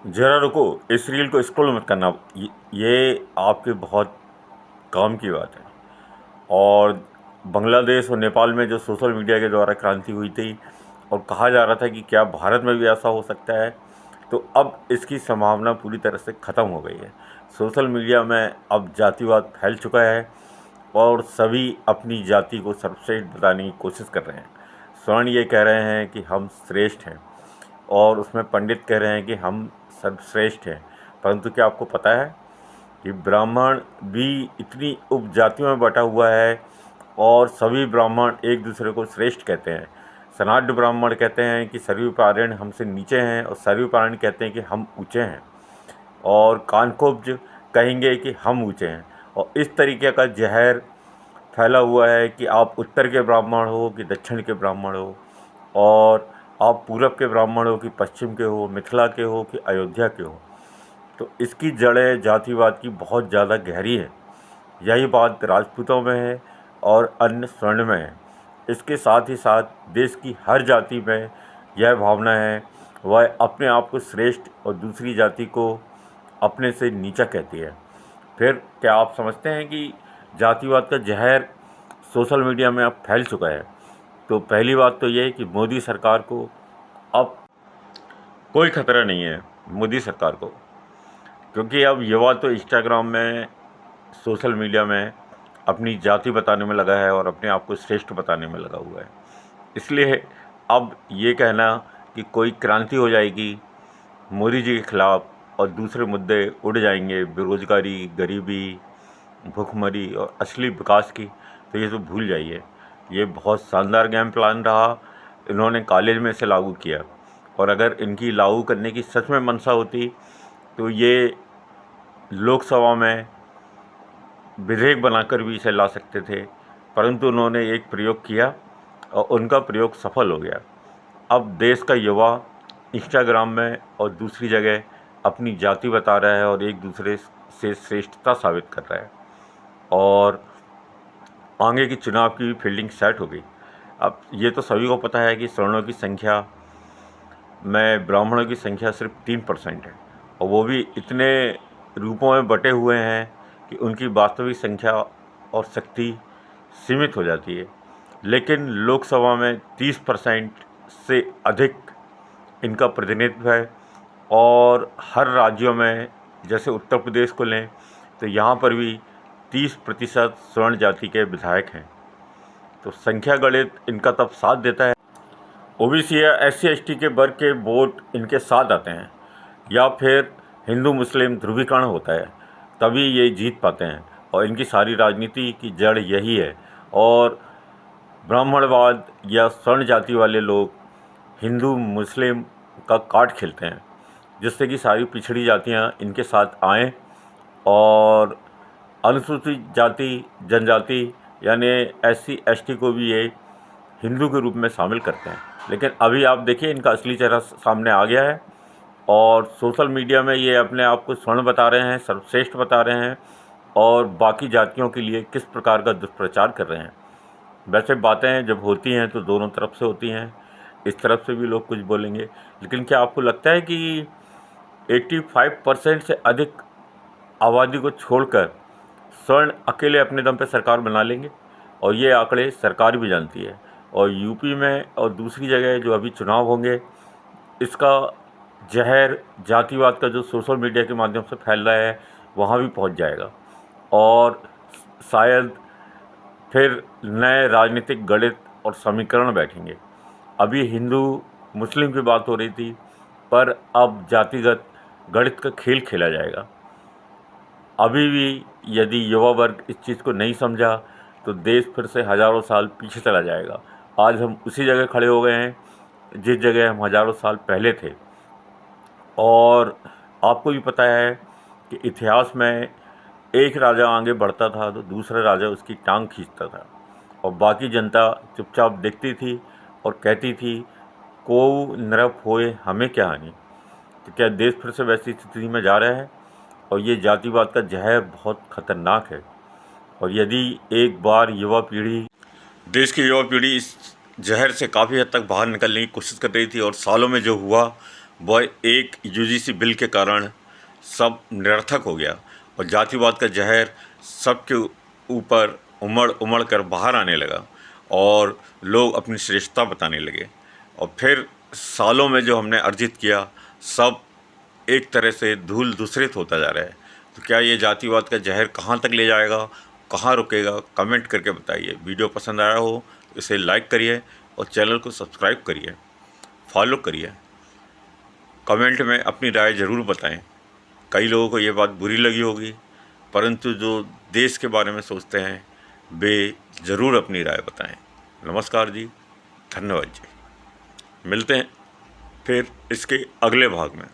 ज़रा रुको, इस रील को स्क्रॉल मत करना। ये आपके बहुत काम की बात है। और बांग्लादेश और नेपाल में जो सोशल मीडिया के द्वारा क्रांति हुई थी और कहा जा रहा था कि क्या भारत में भी ऐसा हो सकता है, तो अब इसकी संभावना पूरी तरह से ख़त्म हो गई है। सोशल मीडिया में अब जातिवाद फैल चुका है और सभी अपनी जाति को सर्वश्रेष्ठ बताने की कोशिश कर रहे हैं। स्वर्ण ये कह रहे हैं कि हम श्रेष्ठ हैं और उसमें पंडित कह रहे हैं कि हम सर्वश्रेष्ठ हैं। परंतु क्या आपको पता है कि ब्राह्मण भी इतनी उपजातियों में बटा हुआ है और सभी ब्राह्मण एक दूसरे को श्रेष्ठ कहते हैं। सनातन ब्राह्मण कहते हैं कि सर्वपारण हमसे नीचे हैं और सर्वपारण कहते हैं कि हम ऊँचे हैं, और कानकोब्ज कहेंगे कि हम ऊँचे हैं। और इस तरीके का जहर फैला हुआ है कि आप उत्तर के ब्राह्मण हो कि दक्षिण के ब्राह्मण हो, और आप पूरब के ब्राह्मण हो कि पश्चिम के हो, मिथिला के हो कि अयोध्या के हो। तो इसकी जड़ें जातिवाद की बहुत ज़्यादा गहरी है। यही बात राजपूतों में है और अन्य स्वर्ण में है। इसके साथ ही साथ देश की हर जाति में यह भावना है, वह अपने आप को श्रेष्ठ और दूसरी जाति को अपने से नीचा कहती है। फिर क्या आप समझते हैं कि जातिवाद का जहर सोशल मीडिया में अब फैल चुका है? तो पहली बात तो ये है कि मोदी सरकार को अब कोई खतरा नहीं है, मोदी सरकार को, क्योंकि अब युवा तो इंस्टाग्राम में, सोशल मीडिया में अपनी जाति बताने में लगा है और अपने आप को श्रेष्ठ बताने में लगा हुआ है। इसलिए अब ये कहना कि कोई क्रांति हो जाएगी मोदी जी के खिलाफ और दूसरे मुद्दे उड़ जाएंगे, बेरोजगारी, गरीबी, भूखमरी और असली विकास की, तो ये तो भूल जाइए। ये बहुत शानदार गेम प्लान रहा, इन्होंने कॉलेज में इसे लागू किया, और अगर इनकी लागू करने की सच में मंशा होती तो ये लोकसभा में विधेयक बनाकर भी इसे ला सकते थे। परंतु उन्होंने एक प्रयोग किया और उनका प्रयोग सफल हो गया। अब देश का युवा इंस्टाग्राम में और दूसरी जगह अपनी जाति बता रहा है और एक दूसरे से श्रेष्ठता साबित कर रहा है, और आगे की चुनाव की भी फील्डिंग सेट हो गई। अब ये तो सभी को पता है कि सवर्णों की संख्या में ब्राह्मणों की संख्या सिर्फ 3% है, और वो भी इतने रूपों में बटे हुए हैं कि उनकी वास्तविक संख्या और शक्ति सीमित हो जाती है। लेकिन लोकसभा में 30% से अधिक इनका प्रतिनिधित्व है, और हर राज्यों में, जैसे उत्तर प्रदेश को लें तो यहाँ पर भी 30% स्वर्ण जाति के विधायक हैं। तो संख्या गणित इनका तब साथ देता है। ओबीसी या SC ST के वर्ग के वोट इनके साथ आते हैं, या फिर हिंदू मुस्लिम ध्रुवीकरण होता है, तभी ये जीत पाते हैं। और इनकी सारी राजनीति की जड़ यही है। और ब्राह्मणवाद या स्वर्ण जाति वाले लोग हिंदू मुस्लिम का कार्ड खेलते हैं, जिससे कि सारी पिछड़ी जातियां इनके साथ आएँ और अनुसूचित जाति जनजाति यानी SC ST को भी ये हिंदू के रूप में शामिल करते हैं। लेकिन अभी आप देखिए इनका असली चेहरा सामने आ गया है, और सोशल मीडिया में ये अपने आप को स्वर्ण बता रहे हैं, सर्वश्रेष्ठ बता रहे हैं, और बाकी जातियों के लिए किस प्रकार का दुष्प्रचार कर रहे हैं। वैसे बातें जब होती हैं तो दोनों तरफ से होती हैं, इस तरफ से भी लोग कुछ बोलेंगे। लेकिन क्या आपको लगता है कि 85% से अधिक आबादी को छोड़कर स्वर्ण अकेले अपने दम पे सरकार बना लेंगे? और ये आंकड़े सरकार भी जानती है। और यूपी में और दूसरी जगह जो अभी चुनाव होंगे, इसका जहर जातिवाद का जो सोशल मीडिया के माध्यम से फैल रहा है वहाँ भी पहुँच जाएगा, और शायद फिर नए राजनीतिक गणित और समीकरण बैठेंगे। अभी हिंदू मुस्लिम की बात हो रही थी, पर अब जातिगत गणित का खेल खेला जाएगा। अभी भी यदि युवा वर्ग इस चीज़ को नहीं समझा तो देश फिर से हज़ारों साल पीछे चला जाएगा। आज हम उसी जगह खड़े हो गए हैं जिस जगह हम हज़ारों साल पहले थे। और आपको भी पता है कि इतिहास में एक राजा आगे बढ़ता था तो दूसरा राजा उसकी टांग खींचता था, और बाकी जनता चुपचाप देखती थी और कहती थी, को नरक होए हमें क्या हानि। तो क्या देश फिर से वैसी स्थिति में जा रहा है? और ये जातिवाद का जहर बहुत खतरनाक है। और यदि एक बार युवा पीढ़ी, देश की युवा पीढ़ी इस जहर से काफ़ी हद तक बाहर निकलने की कोशिश कर रही थी, और सालों में जो हुआ वह एक यूजीसी बिल के कारण सब निरर्थक हो गया और जातिवाद का जहर सबके ऊपर उमड़ उमड़ कर बाहर आने लगा और लोग अपनी श्रेष्ठता बताने लगे। और फिर सालों में जो हमने अर्जित किया सब एक तरह से धूल धूसरित होता जा रहा है। तो क्या ये जातिवाद का जहर कहाँ तक ले जाएगा, कहाँ रुकेगा, कमेंट करके बताइए। वीडियो पसंद आया हो तो इसे लाइक करिए और चैनल को सब्सक्राइब करिए, फॉलो करिए। कमेंट में अपनी राय ज़रूर बताएं। कई लोगों को ये बात बुरी लगी होगी, परंतु जो देश के बारे में सोचते हैं वे ज़रूर अपनी राय बताएं। नमस्कार जी, धन्यवाद जी। मिलते हैं फिर इसके अगले भाग में।